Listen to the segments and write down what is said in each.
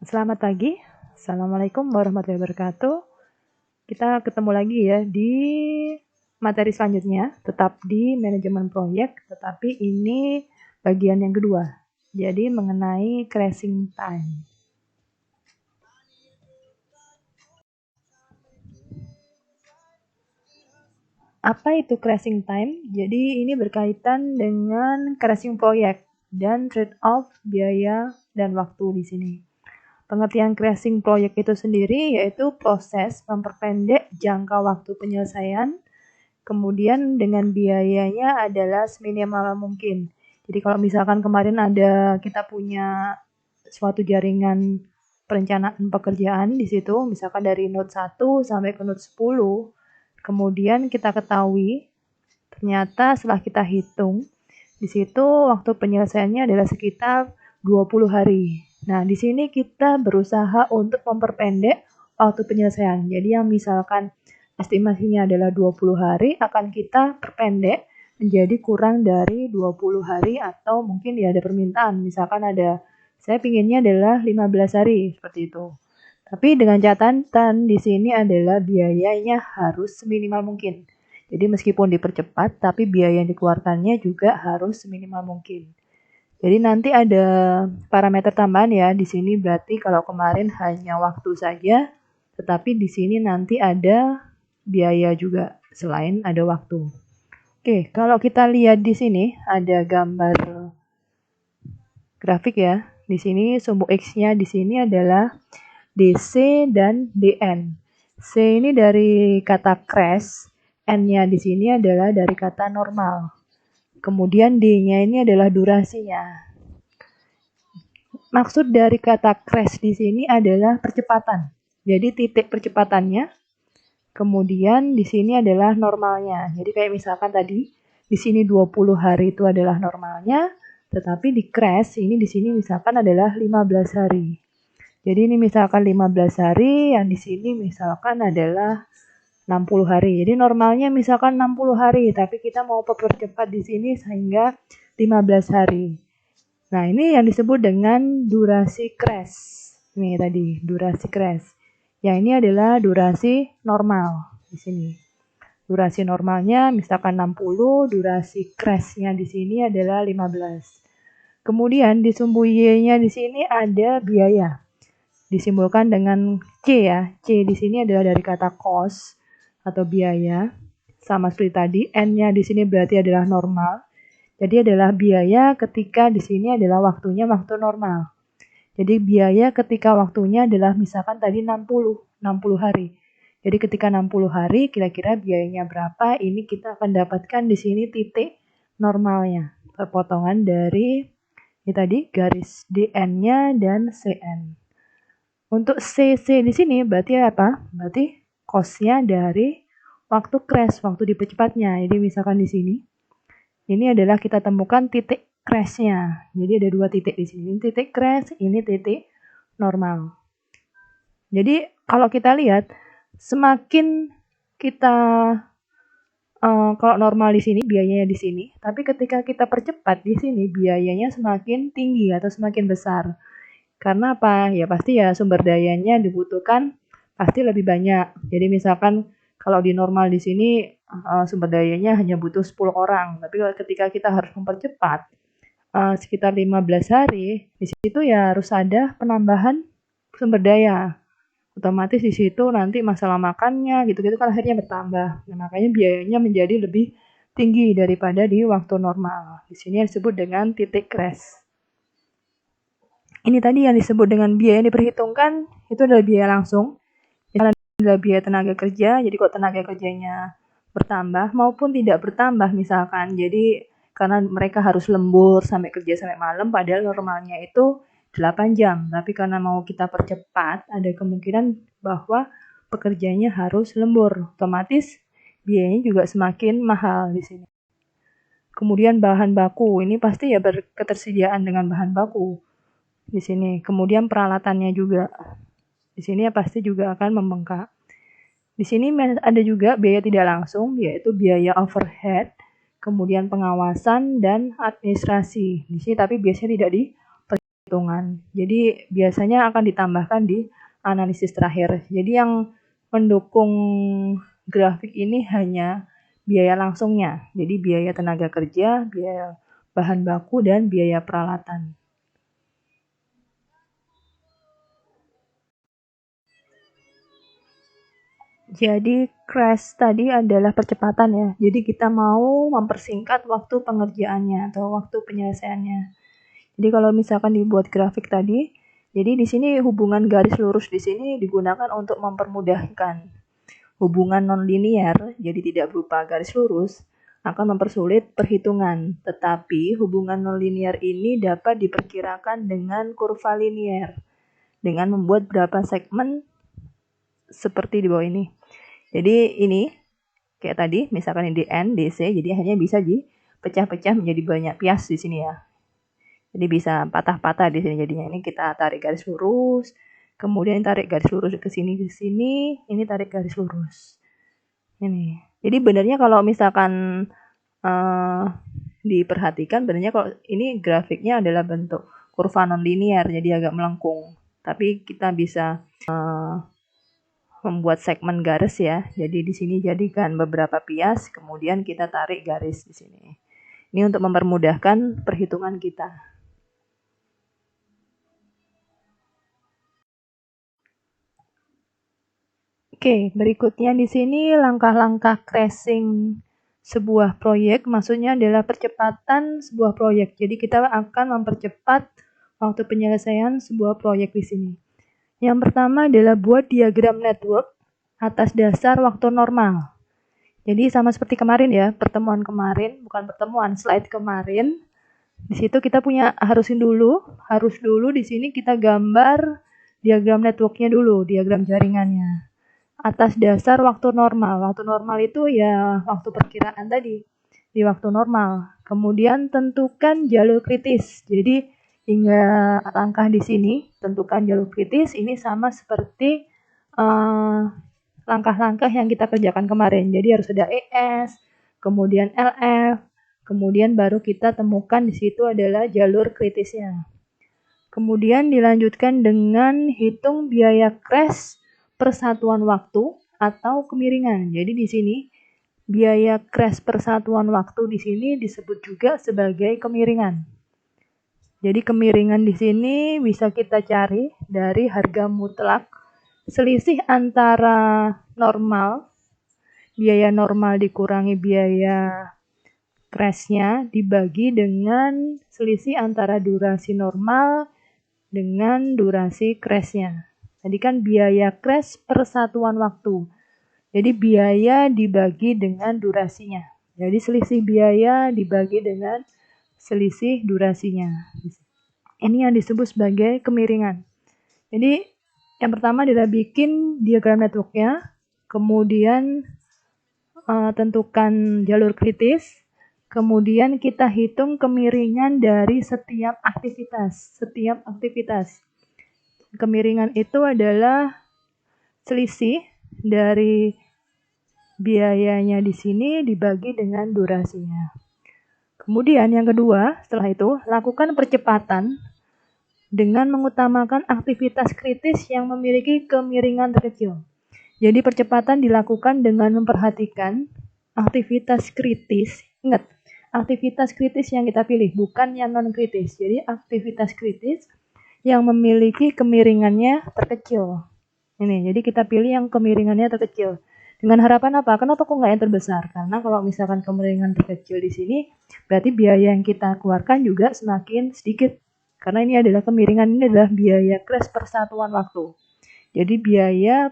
Selamat pagi, Assalamualaikum warahmatullahi wabarakatuh. Kita ketemu lagi ya di materi selanjutnya, tetap di manajemen proyek, tetapi ini bagian yang kedua. Jadi mengenai crashing time. Apa itu crashing time? Jadi ini berkaitan dengan crashing proyek dan trade-off biaya dan waktu di sini. Pengertian crashing proyek itu sendiri yaitu proses memperpendek jangka waktu penyelesaian, kemudian dengan biayanya adalah seminimal mungkin. Jadi kalau misalkan kemarin kita punya suatu jaringan perencanaan pekerjaan di situ, misalkan dari node 1 sampai ke node 10, kemudian kita ketahui ternyata setelah kita hitung di situ waktu penyelesaiannya adalah sekitar 20 hari. Nah, di sini kita berusaha untuk memperpendek waktu penyelesaian. Jadi yang misalkan estimasinya adalah 20 hari akan kita perpendek menjadi kurang dari 20 hari atau mungkin ada permintaan. Misalkan saya pinginnya adalah 15 hari seperti itu. Tapi dengan catatan di sini adalah biayanya harus seminimal mungkin. Jadi meskipun dipercepat, tapi biaya yang dikeluarkannya juga harus seminimal mungkin. Jadi nanti ada parameter tambahan ya. Di sini berarti kalau kemarin hanya waktu saja, tetapi di sini nanti ada biaya juga selain ada waktu. Oke, kalau kita lihat di sini ada gambar grafik ya. Di sini sumbu X-nya di sini adalah DC dan DN. C ini dari kata crash, N-nya di sini adalah dari kata normal. Kemudian D-nya ini adalah durasinya. Maksud dari kata crash di sini adalah percepatan. Jadi titik percepatannya. Kemudian di sini adalah normalnya. Jadi kayak misalkan tadi di sini 20 hari itu adalah normalnya, tetapi di crash ini di sini misalkan adalah 15 hari. Jadi ini misalkan 15 hari, yang di sini misalkan adalah 60 hari. Jadi normalnya misalkan 60 hari, tapi kita mau percepat di sini sehingga 15 hari. Nah, ini yang disebut dengan durasi crash. Ini tadi, durasi crash. Yang ini adalah durasi normal di sini. Durasi normalnya misalkan 60, durasi crash-nya di sini adalah 15. Kemudian di sumbu Y-nya di sini ada biaya. Disimbolkan dengan C ya. C di sini adalah dari kata cost atau biaya. Sama seperti tadi, N-nya di sini berarti adalah normal. Jadi adalah biaya ketika di sini adalah waktunya waktu normal. Jadi biaya ketika waktunya adalah misalkan tadi 60 hari. Jadi ketika 60 hari kira-kira biayanya berapa? Ini kita akan dapatkan di sini titik normalnya. Perpotongan dari ini tadi garis DN-nya dan CN. Untuk CC di sini berarti apa? Berarti cost-nya dari waktu crash, waktu dipercepatnya. Jadi misalkan di sini, ini adalah kita temukan titik crash-nya. Jadi ada dua titik di sini. Ini titik crash, ini titik normal. Jadi kalau kita lihat, semakin kita kalau normal di sini biayanya di sini, tapi ketika kita percepat di sini biayanya semakin tinggi atau semakin besar. Karena apa? Ya pasti ya sumber dayanya dibutuhkan pasti lebih banyak. Jadi misalkan kalau di normal di sini sumber dayanya hanya butuh 10 orang. Tapi ketika kita harus mempercepat sekitar 15 hari, di situ ya harus ada penambahan sumber daya. Otomatis di situ nanti masalah makannya gitu-gitu kan akhirnya bertambah. Nah, makanya biayanya menjadi lebih tinggi daripada di waktu normal. Di sini disebut dengan titik crash. Ini tadi yang disebut dengan biaya yang diperhitungkan itu adalah biaya langsung. Ini adalah biaya tenaga kerja. Jadi kalau tenaga kerjanya bertambah maupun tidak bertambah misalkan. Jadi karena mereka harus lembur sampai kerja sampai malam padahal normalnya itu 8 jam. Tapi karena mau kita percepat ada kemungkinan bahwa pekerjanya harus lembur. Otomatis biayanya juga semakin mahal di sini. Kemudian bahan baku. Ini pasti ya berketersediaan dengan bahan baku di sini. Kemudian peralatannya juga. Di sini ya pasti juga akan membengkak. Di sini ada juga biaya tidak langsung, yaitu biaya overhead, kemudian pengawasan dan administrasi. Di sini tapi biasanya tidak hitungan. Jadi biasanya akan ditambahkan di analisis terakhir. Jadi yang mendukung grafik ini hanya biaya langsungnya. Jadi biaya tenaga kerja, biaya bahan baku, dan biaya peralatan. Jadi crash tadi adalah percepatan ya. Jadi kita mau mempersingkat waktu pengerjaannya atau waktu penyelesaiannya. Jadi kalau misalkan dibuat grafik tadi, jadi di sini hubungan garis lurus di sini digunakan untuk mempermudahkan. Hubungan nonlinear, jadi tidak berupa garis lurus, akan mempersulit perhitungan. Tetapi hubungan nonlinear ini dapat diperkirakan dengan kurva linear dengan membuat berapa segmen seperti di bawah ini. Jadi ini kayak tadi, misalkan ini di N, DC, jadi hanya bisa dipecah-pecah menjadi banyak pias di sini ya. Jadi bisa patah-patah di sini jadinya. Ini kita tarik garis lurus, kemudian tarik garis lurus ke sini, ini tarik garis lurus. Ini. Jadi benernya kalau misalkan diperhatikan, benernya kalau ini grafiknya adalah bentuk kurva nonlinear, jadi agak melengkung. Tapi kita bisa membuat segmen garis ya. Jadi di sini jadikan beberapa pias, kemudian kita tarik garis di sini. Ini untuk mempermudahkan perhitungan kita. Oke, berikutnya di sini langkah-langkah crashing sebuah proyek, maksudnya adalah percepatan sebuah proyek. Jadi kita akan mempercepat waktu penyelesaian sebuah proyek di sini. Yang pertama adalah buat diagram network atas dasar waktu normal. Jadi sama seperti kemarin ya, pertemuan kemarin, bukan pertemuan, slide kemarin. Di situ kita harus dulu di sini kita gambar diagram networknya dulu, diagram jaringannya. Atas dasar waktu normal. Waktu normal itu ya waktu perkiraan tadi, di waktu normal. Kemudian tentukan jalur kritis. Jadi hingga langkah di sini, tentukan jalur kritis, ini sama seperti langkah-langkah yang kita kerjakan kemarin. Jadi harus ada ES, kemudian LF, kemudian baru kita temukan di situ adalah jalur kritisnya. Kemudian dilanjutkan dengan hitung biaya crash persatuan waktu atau kemiringan. Jadi di sini biaya crash persatuan waktu di sini disebut juga sebagai kemiringan. Jadi kemiringan di sini bisa kita cari dari harga mutlak selisih antara normal, biaya normal dikurangi biaya crashnya dibagi dengan selisih antara durasi normal dengan durasi crashnya. Tadi kan biaya crash persatuan waktu. Jadi biaya dibagi dengan durasinya. Jadi selisih biaya dibagi dengan selisih durasinya. Ini yang disebut sebagai kemiringan. Jadi yang pertama adalah bikin diagram networknya, kemudian tentukan jalur kritis, kemudian kita hitung kemiringan dari setiap aktivitas. Kemiringan itu adalah selisih dari biayanya di sini dibagi dengan durasinya. Kemudian yang kedua, setelah itu lakukan percepatan dengan mengutamakan aktivitas kritis yang memiliki kemiringan terkecil. Jadi percepatan dilakukan dengan memperhatikan aktivitas kritis. Ingat, aktivitas kritis yang kita pilih, bukan yang non-kritis. Jadi aktivitas kritis yang memiliki kemiringannya terkecil. Ini, jadi kita pilih yang kemiringannya terkecil. Dengan harapan apa? Kenapa kok nggak yang terbesar? Karena kalau misalkan kemiringan terkecil di sini, berarti biaya yang kita keluarkan juga semakin sedikit. Karena ini adalah kemiringan, ini adalah biaya crash persatuan waktu. Jadi biaya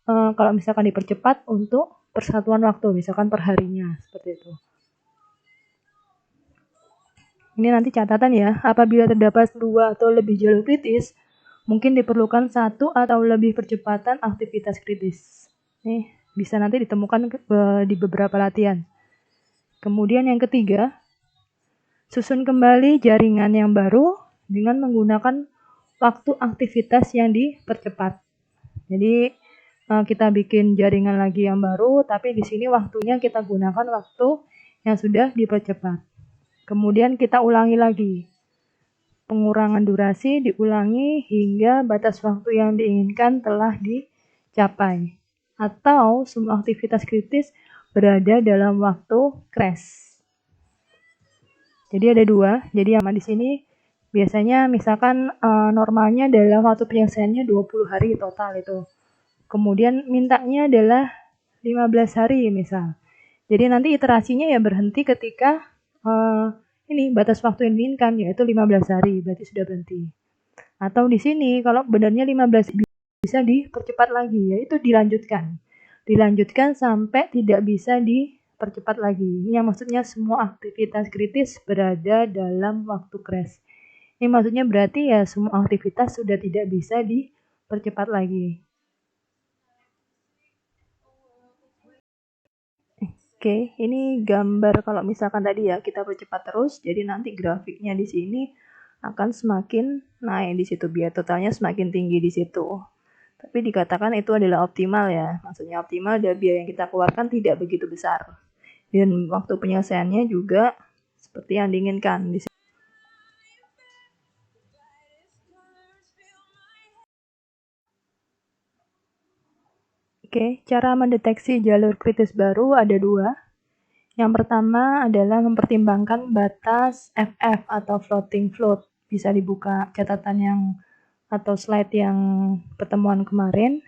kalau misalkan dipercepat untuk persatuan waktu, misalkan per harinya, seperti itu. Ini nanti catatan ya, apabila terdapat 2 atau lebih jalur kritis, mungkin diperlukan 1 atau lebih percepatan aktivitas kritis. Nih, bisa nanti ditemukan di beberapa latihan. Kemudian yang ketiga, susun kembali jaringan yang baru dengan menggunakan waktu aktivitas yang dipercepat. Jadi kita bikin jaringan lagi yang baru, tapi di sini waktunya kita gunakan waktu yang sudah dipercepat. Kemudian kita ulangi lagi. pengurangan durasi diulangi hingga batas waktu yang diinginkan telah dicapai. Atau semua aktivitas kritis berada dalam waktu crash. Jadi ada dua. Jadi yang di sini biasanya misalkan normalnya dalam waktu penyelesaiannya 20 hari total itu. Kemudian mintanya adalah 15 hari misal. Jadi nanti iterasinya ya berhenti ketika ini batas waktu yang diinginkan yaitu 15 hari, berarti sudah berhenti. Atau di sini kalau benarnya 15 bisa dipercepat lagi, yaitu dilanjutkan. Dilanjutkan sampai tidak bisa dipercepat lagi. Ini yang maksudnya semua aktivitas kritis berada dalam waktu crash. Ini maksudnya berarti ya semua aktivitas sudah tidak bisa dipercepat lagi. Oke, ini gambar kalau misalkan tadi ya kita percepat terus, jadi nanti grafiknya di sini akan semakin naik di situ, biar totalnya semakin tinggi di situ. Tapi dikatakan itu adalah optimal ya, maksudnya optimal dan biaya yang kita keluarkan tidak begitu besar. Dan waktu penyelesaiannya juga seperti yang diinginkan di sini. Oke, cara mendeteksi jalur kritis baru ada dua. Yang pertama adalah mempertimbangkan batas FF atau floating float. Bisa dibuka catatan yang atau slide yang pertemuan kemarin.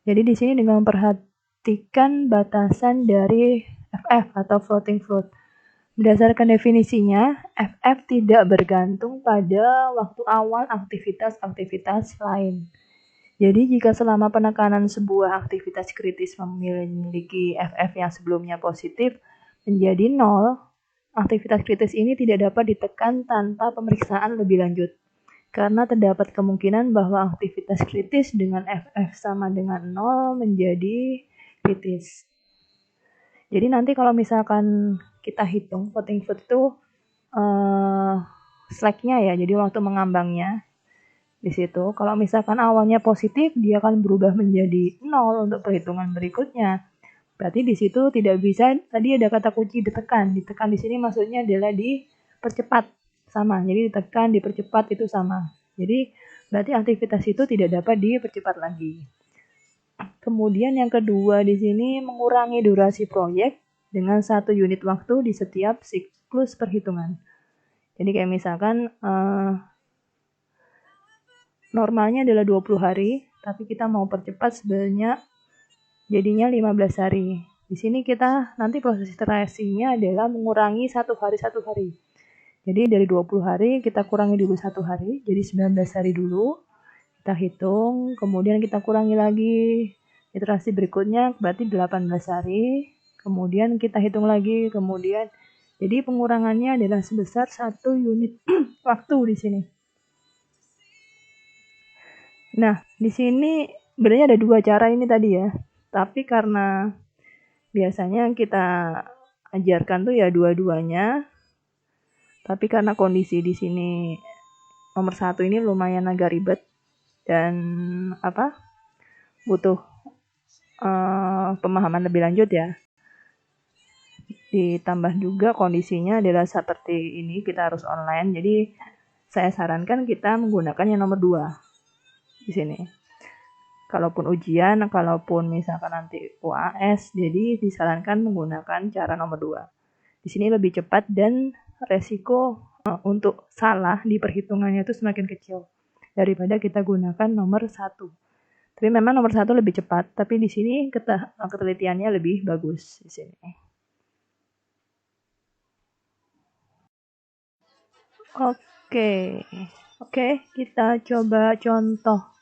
Jadi di sini dengan memperhatikan batasan dari FF atau floating float. Berdasarkan definisinya, FF tidak bergantung pada waktu awal aktivitas-aktivitas lain. Jadi jika selama penekanan sebuah aktivitas kritis memiliki FF yang sebelumnya positif menjadi 0, aktivitas kritis ini tidak dapat ditekan tanpa pemeriksaan lebih lanjut. Karena terdapat kemungkinan bahwa aktivitas kritis dengan FF sama dengan 0 menjadi kritis. Jadi nanti kalau misalkan kita hitung floating float itu slack-nya ya, jadi waktu mengambangnya di situ. Kalau misalkan awalnya positif, dia akan berubah menjadi 0 untuk perhitungan berikutnya. Berarti di situ tidak bisa, tadi ada kata kunci ditekan. Ditekan di sini maksudnya adalah dipercepat, sama. Jadi ditekan, dipercepat itu sama. Jadi berarti aktivitas itu tidak dapat dipercepat lagi. Kemudian yang kedua di sini mengurangi durasi proyek dengan 1 unit waktu di setiap siklus perhitungan. Jadi kayak misalkan normalnya adalah 20 hari, tapi kita mau percepat sebenarnya jadinya 15 hari. Di sini kita nanti proses iterasinya adalah mengurangi 1 hari. Jadi dari 20 hari kita kurangi dulu 1 hari, jadi 19 hari dulu. Kita hitung, kemudian kita kurangi lagi iterasi berikutnya berarti 18 hari. Kemudian kita hitung lagi, kemudian jadi pengurangannya adalah sebesar 1 unit waktu di sini. Nah, di sini sebenarnya ada 2 cara ini tadi ya. Tapi karena biasanya kita ajarkan tuh ya dua-duanya. Tapi karena kondisi di sini nomor 1 ini lumayan agak ribet dan butuh pemahaman lebih lanjut ya. Ditambah juga kondisinya adalah seperti ini, kita harus online. Jadi saya sarankan kita menggunakan yang nomor 2 di sini. Kalaupun ujian, kalaupun misalkan nanti UAS, jadi disarankan menggunakan cara nomor 2. Di sini lebih cepat dan resiko untuk salah di perhitungannya itu semakin kecil daripada kita gunakan nomor 1. Tapi memang nomor 1 lebih cepat, tapi di sini ketelitiannya lebih bagus di sini. Oke, kita coba contoh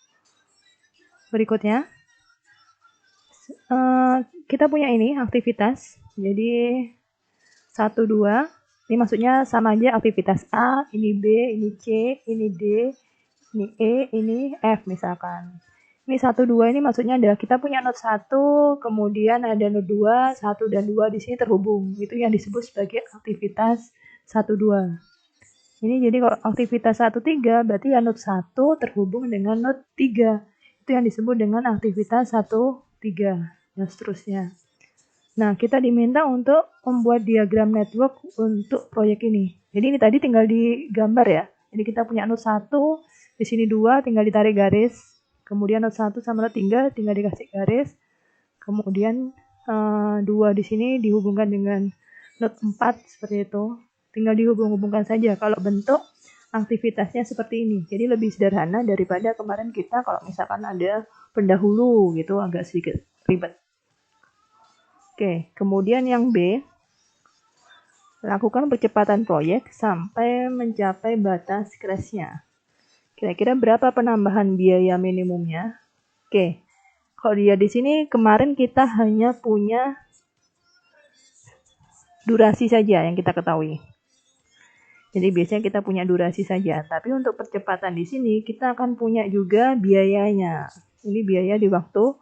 berikutnya. Kita punya ini aktivitas. Jadi 1, 2. Ini maksudnya sama aja aktivitas A, ini B, ini C, ini D, ini E, ini F misalkan. Ini 1, 2 ini maksudnya adalah kita punya node 1, kemudian ada node 2, 1 dan 2 di sini terhubung. Itu yang disebut sebagai aktivitas 1, 2. Ini jadi kalau aktivitas 1, 3 berarti ya node 1 terhubung dengan node 3. Itu yang disebut dengan aktivitas 1, 3 dan seterusnya. Nah, kita diminta untuk membuat diagram network untuk proyek ini. Jadi ini tadi tinggal digambar ya. Jadi kita punya not 1, di sini 2 tinggal ditarik garis. Kemudian not 1 sama not 3 tinggal dikasih garis. Kemudian 2 di sini dihubungkan dengan not 4 seperti itu. Tinggal dihubung-hubungkan saja kalau bentuk aktivitasnya seperti ini. Jadi lebih sederhana daripada kemarin kita kalau misalkan ada pendahulu gitu, agak sedikit ribet. Oke, kemudian yang B, lakukan percepatan proyek sampai mencapai batas crashnya. Kira-kira berapa penambahan biaya minimumnya? Oke, kalau dia di sini kemarin kita hanya punya durasi saja yang kita ketahui. Jadi biasanya kita punya durasi saja, tapi untuk percepatan di sini kita akan punya juga biayanya. Ini biaya di waktu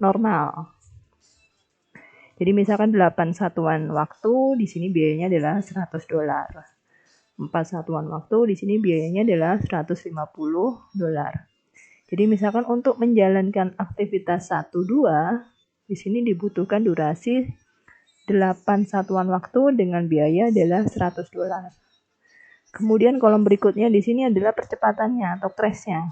normal. Jadi misalkan 8 satuan waktu, di sini biayanya adalah $100. 4 satuan waktu, di sini biayanya adalah $150. Jadi misalkan untuk menjalankan aktivitas 1-2, di sini dibutuhkan durasi 8 satuan waktu dengan biaya adalah $100. Kemudian kolom berikutnya di sini adalah percepatannya atau crashnya.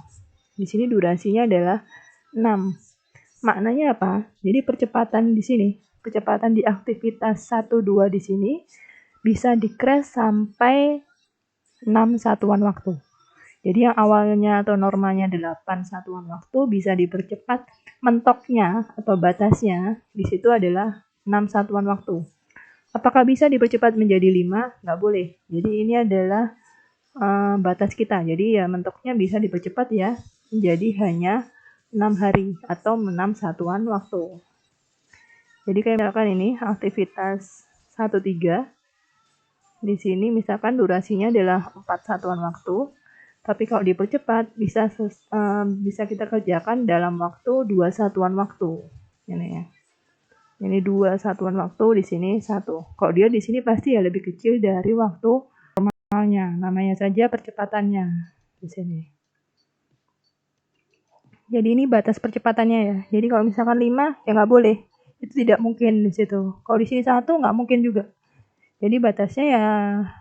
Di sini durasinya adalah 6. Maknanya apa? Jadi percepatan di sini, percepatan di aktivitas 1-2 di sini bisa di-crash sampai 6 satuan waktu. Jadi yang awalnya atau normalnya 8 satuan waktu bisa dipercepat, mentoknya atau batasnya di situ adalah 6 satuan waktu. Apakah bisa dipercepat menjadi 5? Nggak boleh. Jadi ini adalah batas kita. Jadi ya mentoknya bisa dipercepat ya menjadi hanya 6 hari atau 6 satuan waktu. Jadi kayak misalkan ini aktivitas 1-3. Di sini misalkan durasinya adalah 4 satuan waktu. Tapi kalau dipercepat bisa kita kerjakan dalam waktu 2 satuan waktu. Ini ya. Ini 2 satuan waktu, di sini 1. Kalau dia di sini pasti ya lebih kecil dari waktu normalnya. Namanya saja percepatannya di sini. Jadi ini batas percepatannya ya. Jadi kalau misalkan 5 ya nggak boleh. Itu tidak mungkin di situ. Kalau di sini 1 nggak mungkin juga. Jadi batasnya ya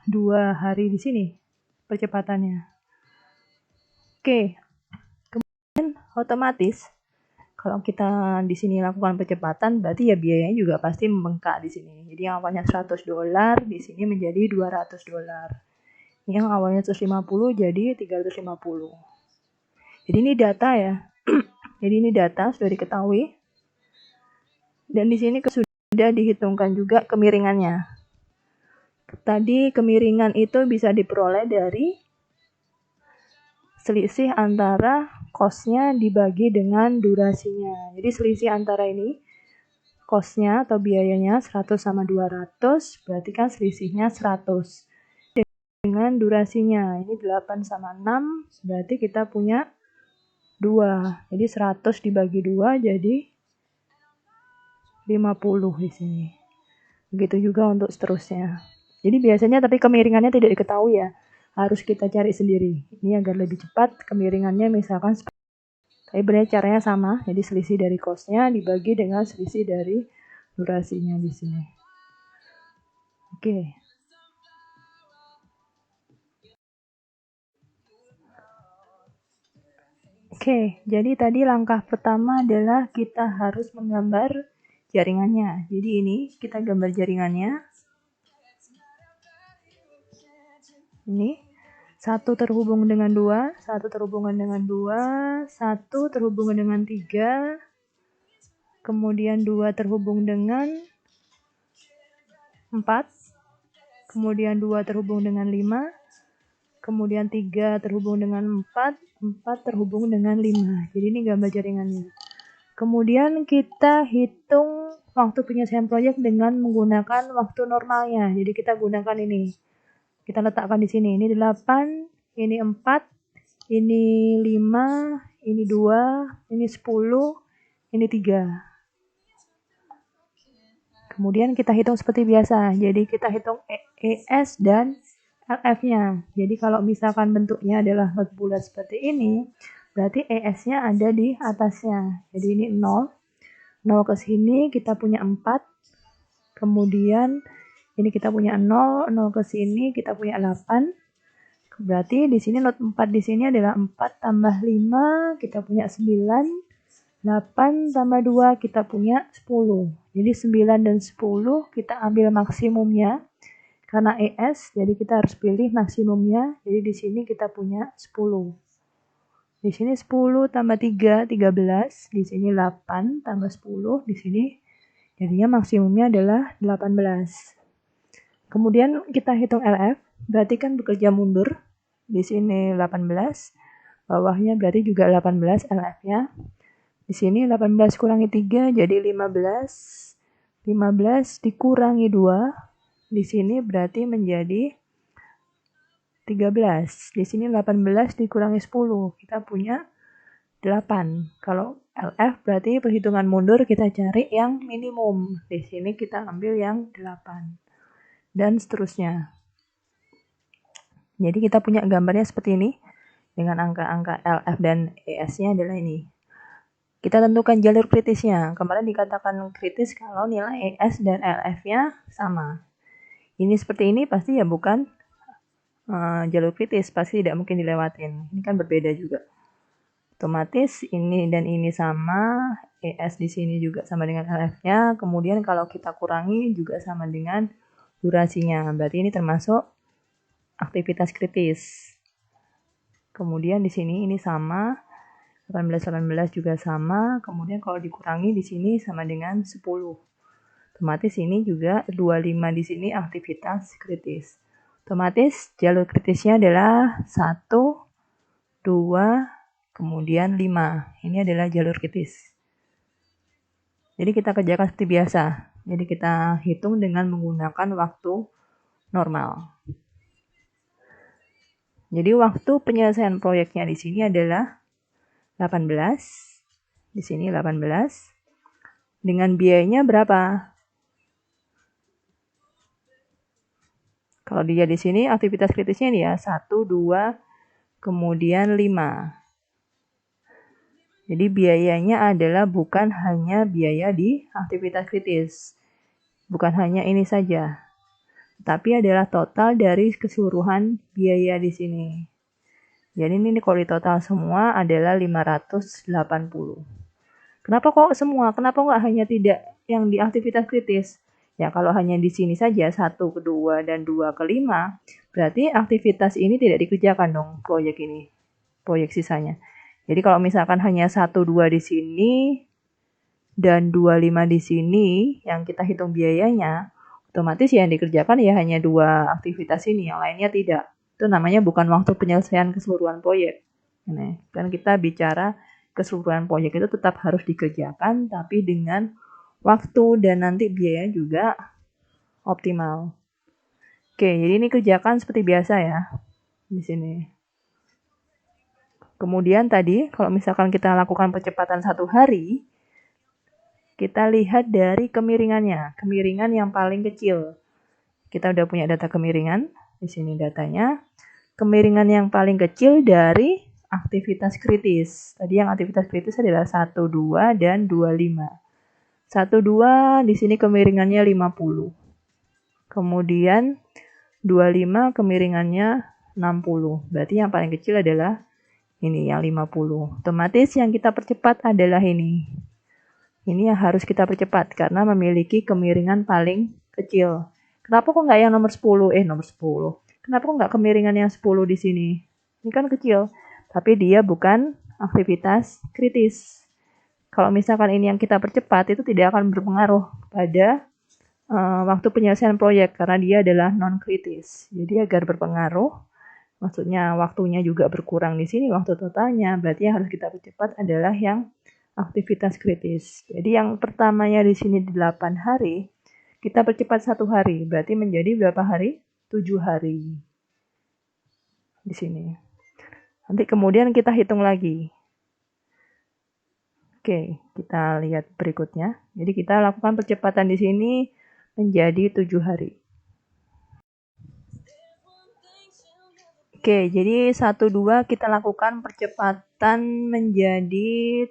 2 hari di sini percepatannya. Oke. Kemudian otomatis kalau kita di sini lakukan percepatan berarti ya biayanya juga pasti membengkak di sini. Jadi yang awalnya $100 di sini menjadi $200. Yang awalnya 150 jadi 350. Jadi ini data ya. Jadi ini data sudah diketahui. Dan di sini sudah dihitungkan juga kemiringannya. Tadi kemiringan itu bisa diperoleh dari selisih antara cost-nya dibagi dengan durasinya. Jadi selisih antara ini cost-nya atau biayanya 100 sama 200, berarti kan selisihnya 100. Dengan durasinya, ini 8 sama 6, berarti kita punya 2. Jadi 100 dibagi 2 jadi 50 di sini. Begitu juga untuk seterusnya. Jadi biasanya tapi kemiringannya tidak diketahui ya. Harus kita cari sendiri. Ini agar lebih cepat kemiringannya misalkan. Tapi sebenarnya caranya sama. Jadi selisih dari cost-nya dibagi dengan selisih dari durasinya di sini. Oke. Oke, jadi tadi langkah pertama adalah kita harus menggambar jaringannya. Jadi ini kita gambar jaringannya. Ini 1 terhubung dengan 2, 1 terhubungan dengan 2, 1 terhubung dengan 3, kemudian 2 terhubung dengan 4, kemudian 2 terhubung dengan 5, kemudian 3 terhubung dengan 4, 4 terhubung dengan 5. Jadi ini gambar jaringannya. Kemudian kita hitung waktu penyelesaian proyek dengan menggunakan waktu normalnya. Jadi kita gunakan ini. Kita letakkan di sini. Ini 8, ini 4, ini 5, ini 2, ini 10, ini 3. Kemudian kita hitung seperti biasa. Jadi kita hitung ES dan LF-nya. Jadi kalau misalkan bentuknya adalah not bulat seperti ini, berarti ES-nya ada di atasnya. Jadi ini 0. 0 ke sini kita punya 4. Kemudian ini kita punya 0, 0 ke sini kita punya 8. Berarti di sini not 4 di sini adalah 4 tambah 5, kita punya 9. 8 tambah 2, kita punya 10. Jadi 9 dan 10 kita ambil maksimumnya. Karena ES, jadi kita harus pilih maksimumnya. Jadi di sini kita punya 10. Di sini 10 tambah 3, 13. Di sini 8 tambah 10. Di sini jadinya maksimumnya adalah 18. Kemudian kita hitung LF, berarti kan bekerja mundur. Di sini 18, bawahnya berarti juga 18 LF-nya. Di sini 18 kurangi 3 jadi 15. 15 dikurangi 2, di sini berarti menjadi 13. Di sini 18 dikurangi 10, kita punya 8. Kalau LF berarti perhitungan mundur kita cari yang minimum. Di sini kita ambil yang 8. Dan seterusnya. Jadi kita punya gambarnya seperti ini. Dengan angka-angka LF dan ES-nya adalah ini. Kita tentukan jalur kritisnya. Kemarin dikatakan kritis kalau nilai ES dan LF-nya sama. Ini seperti ini pasti ya bukan jalur kritis. Pasti tidak mungkin dilewatin. Ini kan berbeda juga. Otomatis ini dan ini sama. ES di sini juga sama dengan LF-nya. Kemudian kalau kita kurangi juga sama dengan durasinya. Berarti ini termasuk aktivitas kritis. Kemudian di sini ini sama, 18 juga sama. Kemudian kalau dikurangi di sini sama dengan 10. Otomatis ini juga 25 di sini aktivitas kritis. Otomatis jalur kritisnya adalah 1, 2, kemudian 5. Ini adalah jalur kritis. Jadi kita kerjakan seperti biasa. Jadi kita hitung dengan menggunakan waktu normal. Jadi waktu penyelesaian proyeknya di sini adalah 18. Di sini 18. Dengan biayanya berapa? Kalau dia di sini aktivitas kritisnya dia 1, 2, kemudian 5. Jadi biayanya adalah bukan hanya biaya di aktivitas kritis. Bukan hanya ini saja. Tapi adalah total dari keseluruhan biaya di sini. Jadi ini kalau total semua adalah 580. Kenapa kok semua? Kenapa nggak hanya tidak yang di aktivitas kritis? Ya kalau hanya di sini saja 1 ke 2 dan 2 ke 5, berarti aktivitas ini tidak dikerjakan dong proyek ini. Proyek sisanya. Jadi kalau misalkan hanya 1, 2 di sini dan 25 di sini yang kita hitung biayanya, otomatis yang dikerjakan ya hanya 2 aktivitas ini, yang lainnya tidak. Itu namanya bukan waktu penyelesaian keseluruhan proyek. Nah, kan kita bicara keseluruhan proyek itu tetap harus dikerjakan, tapi dengan waktu dan nanti biaya juga optimal. Oke, jadi ini kerjakan seperti biasa ya di sini. Kemudian tadi, kalau misalkan kita lakukan percepatan 1 hari, kita lihat dari kemiringannya, kemiringan yang paling kecil. Kita udah punya data kemiringan, di sini datanya. Kemiringan yang paling kecil dari aktivitas kritis. Tadi yang aktivitas kritis adalah 1, 2, dan 25. 1, 2 di sini kemiringannya 50. Kemudian 25 kemiringannya 60. Berarti yang paling kecil adalah ini yang 50. Otomatis yang kita percepat adalah ini. Ini yang harus kita percepat karena memiliki kemiringan paling kecil. Kenapa kok nggak yang nomor 10? Nomor 10. Kenapa kok nggak kemiringan yang 10 di sini? Ini kan kecil. Tapi dia bukan aktivitas kritis. Kalau misalkan ini yang kita percepat, itu tidak akan berpengaruh pada waktu penyelesaian proyek karena dia adalah non-kritis. Jadi agar berpengaruh, maksudnya waktunya juga berkurang di sini, waktu totalnya, berarti yang harus kita percepat adalah yang aktivitas kritis. Jadi yang pertamanya di sini 8 hari, kita percepat 1 hari, berarti menjadi berapa hari? 7 hari. Di sini. Nanti kemudian kita hitung lagi. Oke, kita lihat berikutnya. Jadi kita lakukan percepatan di sini menjadi 7 hari. Oke, jadi 1, 2 kita lakukan percepatan menjadi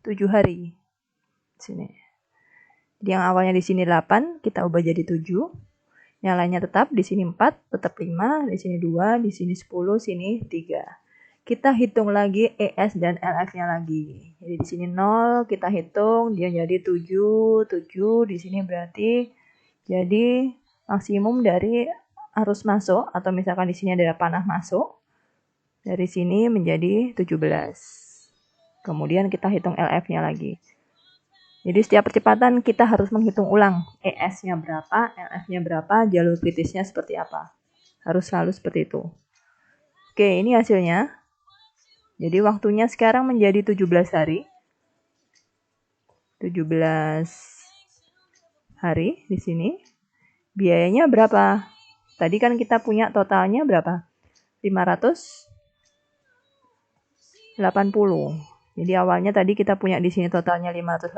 7 hari. Sini. Jadi yang awalnya di sini 8, kita ubah jadi 7. Yang lainnya tetap, di sini 4, tetap 5, di sini 2, di sini 10, sini 3. Kita hitung lagi ES dan LF-nya lagi. Jadi di sini 0, kita hitung, dia jadi 7, 7, di sini berarti jadi maksimum dari arus masuk, atau misalkan di sini ada panah masuk, dari sini menjadi 17. Kemudian kita hitung LF-nya lagi. Jadi setiap percepatan kita harus menghitung ulang ES-nya berapa, LF-nya berapa, jalur kritisnya seperti apa. Harus selalu seperti itu. Oke, ini hasilnya. Jadi waktunya sekarang menjadi 17 hari. 17 hari di sini. Biayanya berapa? Tadi kan kita punya totalnya berapa? 580. Jadi awalnya tadi kita punya di sini totalnya 580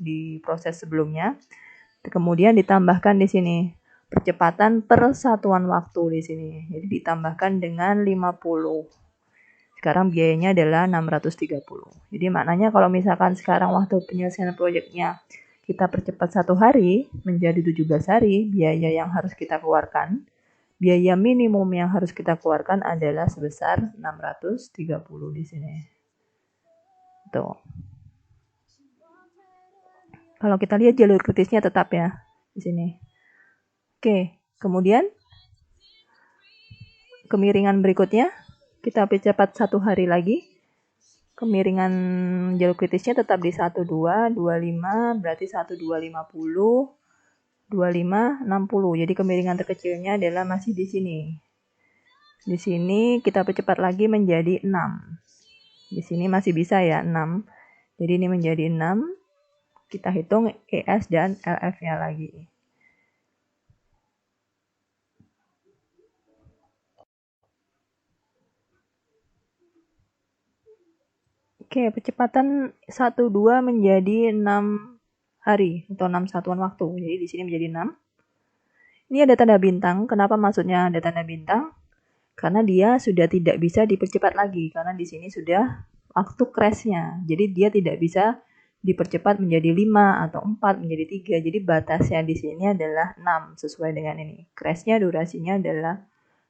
di proses sebelumnya. Kemudian ditambahkan di sini percepatan per satuan waktu di sini. Jadi ditambahkan dengan 50. Sekarang biayanya adalah 630. Jadi maknanya kalau misalkan sekarang waktu penyelesaian proyeknya kita percepat 1 hari menjadi 17 hari, biaya yang harus kita keluarkan, biaya minimum yang harus kita keluarkan adalah sebesar 630 di sini. Tuh. Kalau kita lihat jalur kritisnya tetap ya di sini. Oke, kemudian kemiringan berikutnya kita percepat 1 hari lagi. Kemiringan jalur kritisnya tetap di 12, 25, berarti 1250, 25, 60. Jadi kemiringan terkecilnya adalah masih di sini. Di sini kita percepat lagi menjadi 6. Di sini masih bisa ya 6. Jadi ini menjadi 6. Kita hitung ES dan LF-nya lagi. Oke, percepatan 1-2 menjadi 6 hari atau 6 satuan waktu. Jadi di sini menjadi 6. Ini ada tanda bintang. Kenapa maksudnya ada tanda bintang? Karena dia sudah tidak bisa dipercepat lagi. Karena di sini sudah waktu crash-nya. Jadi dia tidak bisa dipercepat menjadi 5 atau 4 menjadi 3. Jadi batasnya di sini adalah 6 sesuai dengan ini. Crash-nya durasinya adalah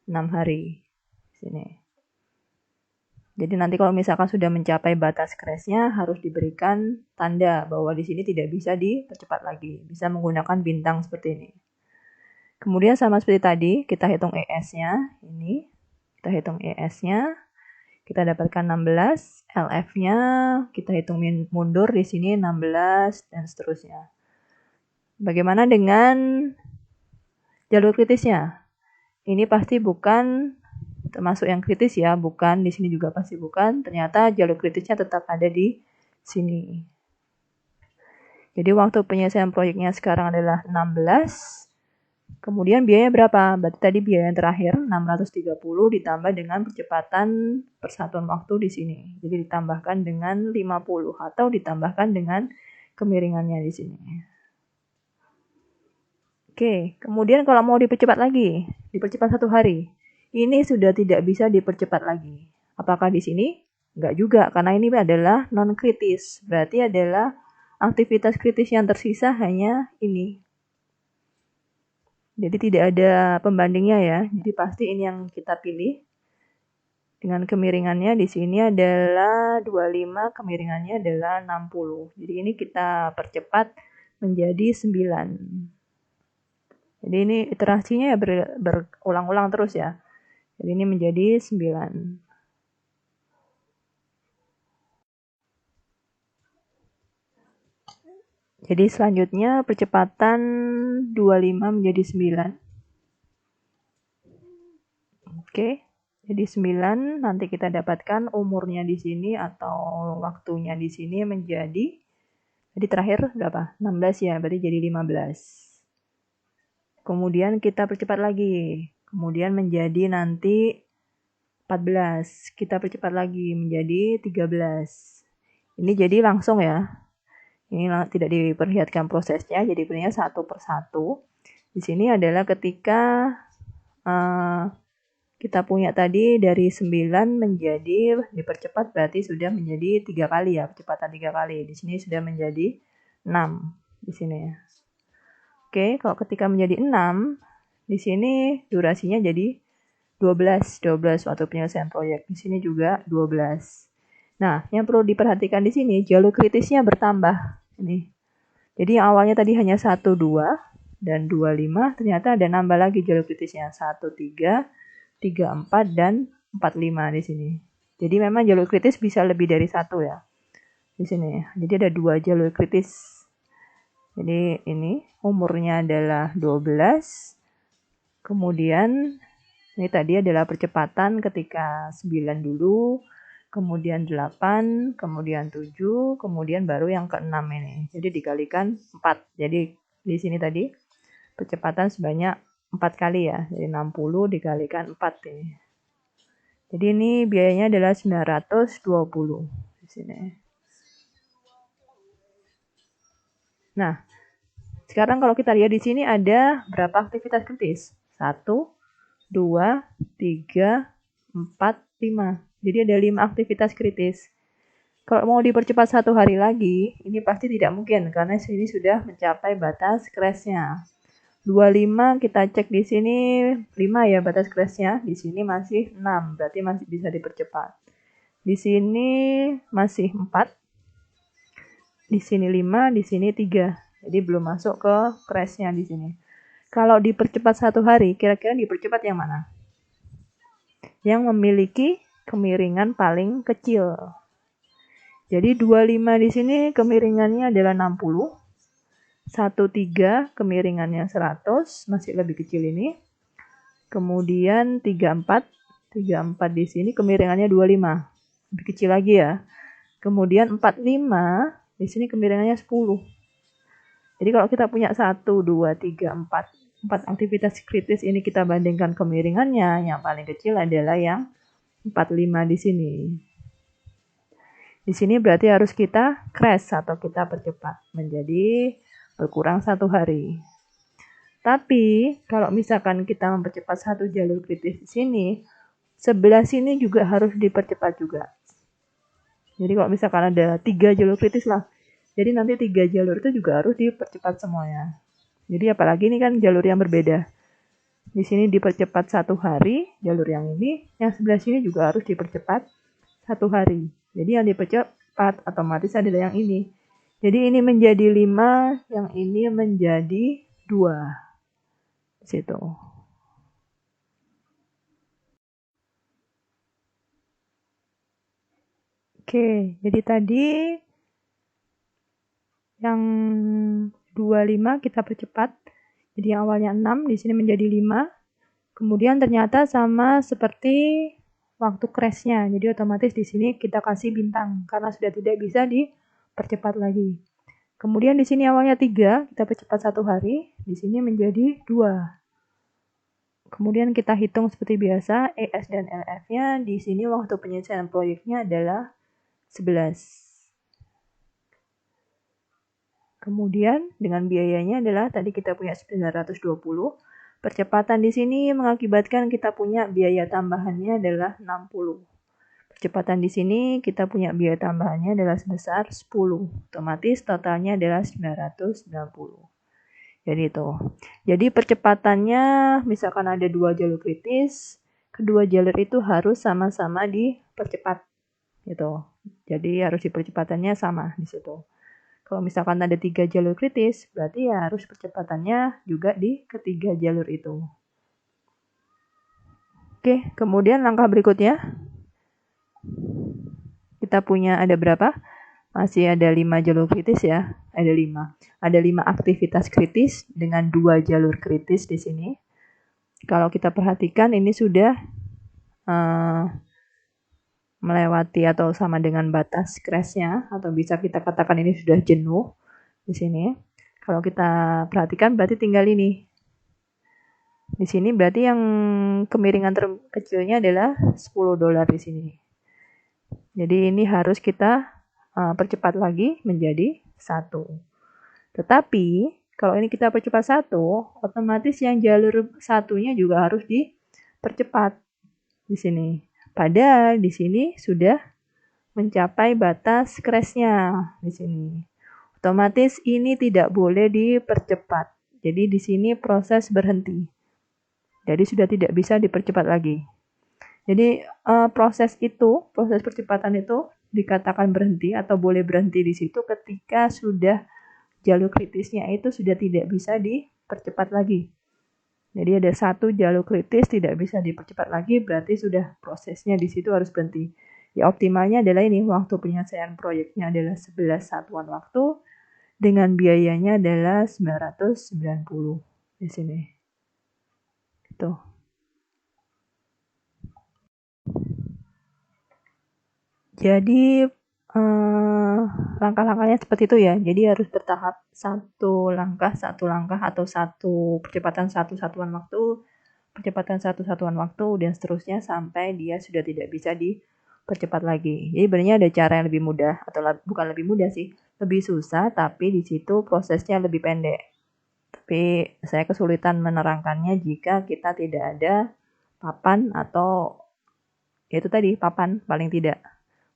6 hari. Sini. Jadi nanti kalau misalkan sudah mencapai batas crash-nya harus diberikan tanda bahwa di sini tidak bisa dipercepat lagi. Bisa menggunakan bintang seperti ini. Kemudian sama seperti tadi, kita hitung ES-nya. Ini, kita hitung ES-nya. Kita dapatkan 16, LF-nya kita hitung mundur di sini 16 dan seterusnya. Bagaimana dengan jalur kritisnya? Ini pasti bukan termasuk yang kritis ya, bukan, di sini juga pasti bukan. Ternyata jalur kritisnya tetap ada di sini. Jadi waktu penyelesaian proyeknya sekarang adalah 16. Kemudian biayanya berapa? Berarti tadi biaya yang terakhir 630 ditambah dengan percepatan persatuan waktu di sini. Jadi ditambahkan dengan 50 atau ditambahkan dengan kemiringannya di sini. Oke, kemudian kalau mau dipercepat lagi, dipercepat 1 hari. Ini sudah tidak bisa dipercepat lagi. Apakah di sini? Enggak juga, karena ini adalah non kritis. Berarti adalah aktivitas kritis yang tersisa hanya ini. Jadi tidak ada pembandingnya ya. Jadi pasti ini yang kita pilih. Dengan kemiringannya di sini adalah 25, kemiringannya adalah 60. Jadi ini kita percepat menjadi 9. Jadi ini iterasinya ya berulang-ulang terus ya. Jadi ini menjadi 9. Jadi selanjutnya percepatan 25 menjadi 9. Oke. Jadi 9 nanti kita dapatkan umurnya di sini atau waktunya di sini menjadi, jadi terakhir berapa? 16 ya, berarti jadi 15. Kemudian kita percepat lagi. Kemudian menjadi nanti 14. Kita percepat lagi menjadi 13. Ini jadi langsung ya. Ini tidak diperlihatkan prosesnya, jadi sebenarnya satu persatu. Di sini adalah ketika kita punya tadi dari 9 menjadi dipercepat berarti sudah menjadi 3 kali ya, percepatan 3 kali. Di sini sudah menjadi 6 di sini ya. Oke, kalau ketika menjadi 6 Di sini durasinya jadi 12 waktu penyelesaian proyek. Di sini juga 12. Nah, yang perlu diperhatikan di sini jalur kritisnya bertambah. Ini. Jadi yang awalnya tadi hanya 1, 2 dan 2, 5, ternyata ada nambah lagi jalur kritisnya 1, 3, 3, 4 dan 4, 5 di sini. Jadi memang jalur kritis bisa lebih dari 1 ya. Di sini. Jadi ada 2 jalur kritis. Jadi ini umurnya adalah 12. Kemudian ini tadi adalah percepatan ketika 9 dulu, kemudian 8, kemudian 7, kemudian baru yang ke-6 ini. Jadi dikalikan 4. Jadi di sini tadi percepatan sebanyak 4 kali ya. Jadi 60 dikalikan 4 ini. Jadi ini biayanya adalah 920 di sini. Nah, sekarang kalau kita lihat di sini ada berapa aktivitas kritis? 1, 2, 3, 4, 5. Jadi ada 5 aktivitas kritis. Kalau mau dipercepat 1 hari lagi, ini pasti tidak mungkin karena sini sudah mencapai batas crashnya. 25 kita cek di sini 5 ya batas crashnya. Di sini masih 6, berarti masih bisa dipercepat. Di sini masih 4. Di sini 5, di sini 3. Jadi belum masuk ke crashnya di sini. Kalau dipercepat 1 hari, kira-kira dipercepat yang mana? Yang memiliki kemiringan paling kecil. Jadi 25 di sini kemiringannya adalah 60. 13 kemiringannya 100, masih lebih kecil ini. Kemudian 34 di sini kemiringannya 25. Lebih kecil lagi ya. Kemudian 45 di sini kemiringannya 10. Jadi kalau kita punya 1, 2, 3, 4 aktivitas kritis ini kita bandingkan kemiringannya, yang paling kecil adalah yang 45 di sini. Di sini berarti harus kita crash atau kita percepat menjadi berkurang 1 hari. Tapi kalau misalkan kita mempercepat 1 jalur kritis di sini, sebelah sini juga harus dipercepat juga. Jadi kalau misalkan ada 3 jalur kritis lah, jadi nanti 3 jalur itu juga harus dipercepat semuanya. Jadi apalagi ini kan jalur yang berbeda. Di sini dipercepat 1 hari, jalur yang ini, yang sebelah sini juga harus dipercepat 1 hari. Jadi yang dipercepat otomatis adalah yang ini. Jadi ini menjadi 5, yang ini menjadi 2. Di situ. Oke, jadi tadi yang 25 kita percepat. Jadi yang awalnya 6 di sini menjadi 5. Kemudian ternyata sama seperti waktu crashnya. Jadi otomatis di sini kita kasih bintang karena sudah tidak bisa dipercepat lagi. Kemudian di sini awalnya 3, kita percepat 1 hari. Di sini menjadi 2. Kemudian kita hitung seperti biasa ES dan LF-nya. Di sini waktu penyelesaian proyeknya adalah 11. Kemudian dengan biayanya adalah tadi kita punya 920. Percepatan di sini mengakibatkan kita punya biaya tambahannya adalah 60. Percepatan di sini kita punya biaya tambahannya adalah sebesar 10. Otomatis totalnya adalah 990. Jadi itu. Jadi percepatannya misalkan ada 2 jalur kritis, kedua jalur itu harus sama-sama dipercepat. Gitu. Jadi harus percepatannya sama di situ. Kalau misalkan ada 3 jalur kritis, berarti ya harus percepatannya juga di ketiga jalur itu. Oke, kemudian langkah berikutnya. Kita punya ada berapa? Masih ada 5 jalur kritis ya. Ada 5. Ada 5 aktivitas kritis dengan 2 jalur kritis di sini. Kalau kita perhatikan ini sudah melewati atau sama dengan batas crashnya, atau bisa kita katakan ini sudah jenuh di sini. Kalau kita perhatikan berarti tinggal ini. Di sini berarti yang kemiringan terkecilnya adalah $10 di sini. Jadi ini harus kita percepat lagi menjadi 1. Tetapi kalau ini kita percepat 1, otomatis yang jalur satunya juga harus dipercepat di sini. Padahal di sini sudah mencapai batas crashnya di sini. Otomatis ini tidak boleh dipercepat. Jadi di sini proses berhenti. Jadi sudah tidak bisa dipercepat lagi. Jadi proses percepatan itu dikatakan berhenti atau boleh berhenti di situ ketika sudah jalur kritisnya itu sudah tidak bisa dipercepat lagi. Jadi ada satu jalur kritis tidak bisa dipercepat lagi, berarti sudah prosesnya di situ harus berhenti. Ya optimalnya adalah ini, waktu penyelesaian proyeknya adalah 11 satuan waktu, dengan biayanya adalah 990 di sini. Gitu. Jadi langkah-langkahnya seperti itu ya. Jadi harus bertahap, satu langkah atau satu percepatan satu satuan waktu, percepatan satu satuan waktu, dan seterusnya sampai dia sudah tidak bisa dipercepat lagi. Jadi sebenarnya ada cara yang lebih mudah, atau bukan lebih mudah sih, lebih susah, tapi di situ prosesnya lebih pendek. Tapi saya kesulitan menerangkannya jika kita tidak ada papan atau itu tadi, papan paling tidak.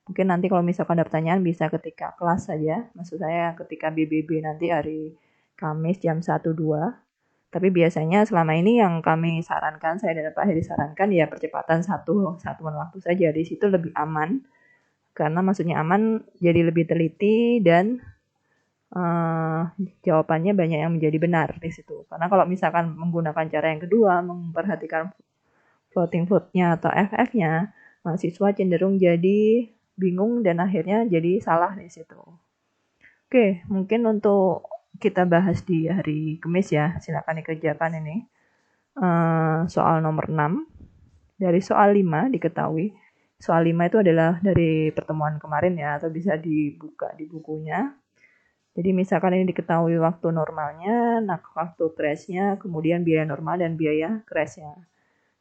Mungkin nanti kalau misalkan ada pertanyaan bisa ketika kelas saja. Maksud saya ketika BBB nanti hari Kamis jam 1-2. Tapi biasanya selama ini yang kami sarankan, saya dan Pak Heri sarankan ya percepatan satuan waktu saja. Di situ lebih aman. Karena maksudnya aman jadi lebih teliti dan jawabannya banyak yang menjadi benar di situ. Karena kalau misalkan menggunakan cara yang kedua, memperhatikan floating float-nya atau FF-nya, mahasiswa cenderung jadi bingung dan akhirnya jadi salah di situ. Oke, mungkin untuk kita bahas di hari Kamis ya, silakan dikerjakan ini. Soal nomor 6. Dari soal 5 diketahui, soal 5 itu adalah dari pertemuan kemarin ya, atau bisa dibuka di bukunya. Jadi misalkan ini diketahui waktu normalnya, nah waktu crashnya, kemudian biaya normal dan biaya crashnya.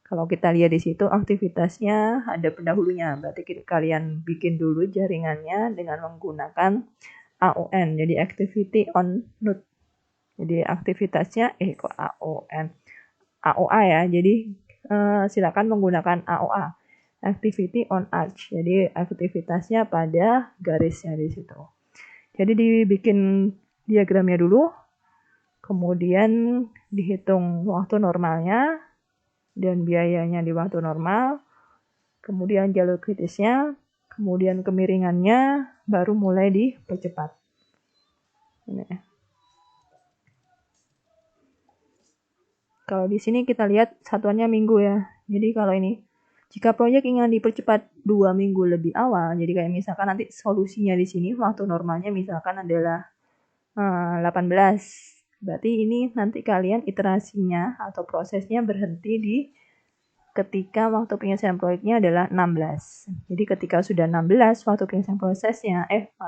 Kalau kita lihat di situ aktivitasnya ada pendahulunya, berarti kalian bikin dulu jaringannya dengan menggunakan AON, jadi activity on node. Jadi aktivitasnya kok AON, AOA ya, jadi silakan menggunakan AOA, activity on arch. Jadi aktivitasnya pada garisnya di situ. Jadi dibikin diagramnya dulu, kemudian dihitung waktu normalnya dan biayanya di waktu normal, kemudian jalur kritisnya, kemudian kemiringannya, baru mulai dipercepat. Ini. Kalau di sini kita lihat satuannya minggu ya. Jadi kalau ini, jika proyek ingin dipercepat 2 minggu lebih awal, jadi kayak misalkan nanti solusinya di sini waktu normalnya misalkan adalah 18. Berarti ini nanti kalian iterasinya atau prosesnya berhenti di ketika waktu penyelesaian proyeknya adalah 16. Jadi ketika sudah 16 waktu penyelesaian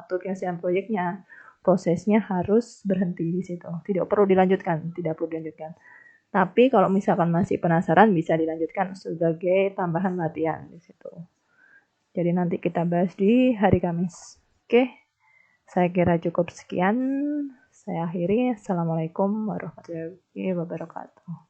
penyelesaian proyeknya, prosesnya harus berhenti di situ. Tidak perlu dilanjutkan. Tapi kalau misalkan masih penasaran bisa dilanjutkan sebagai tambahan latihan di situ. Jadi nanti kita bahas di hari Kamis. Oke. Saya kira cukup sekian. Saya akhiri. Assalamualaikum warahmatullahi wabarakatuh.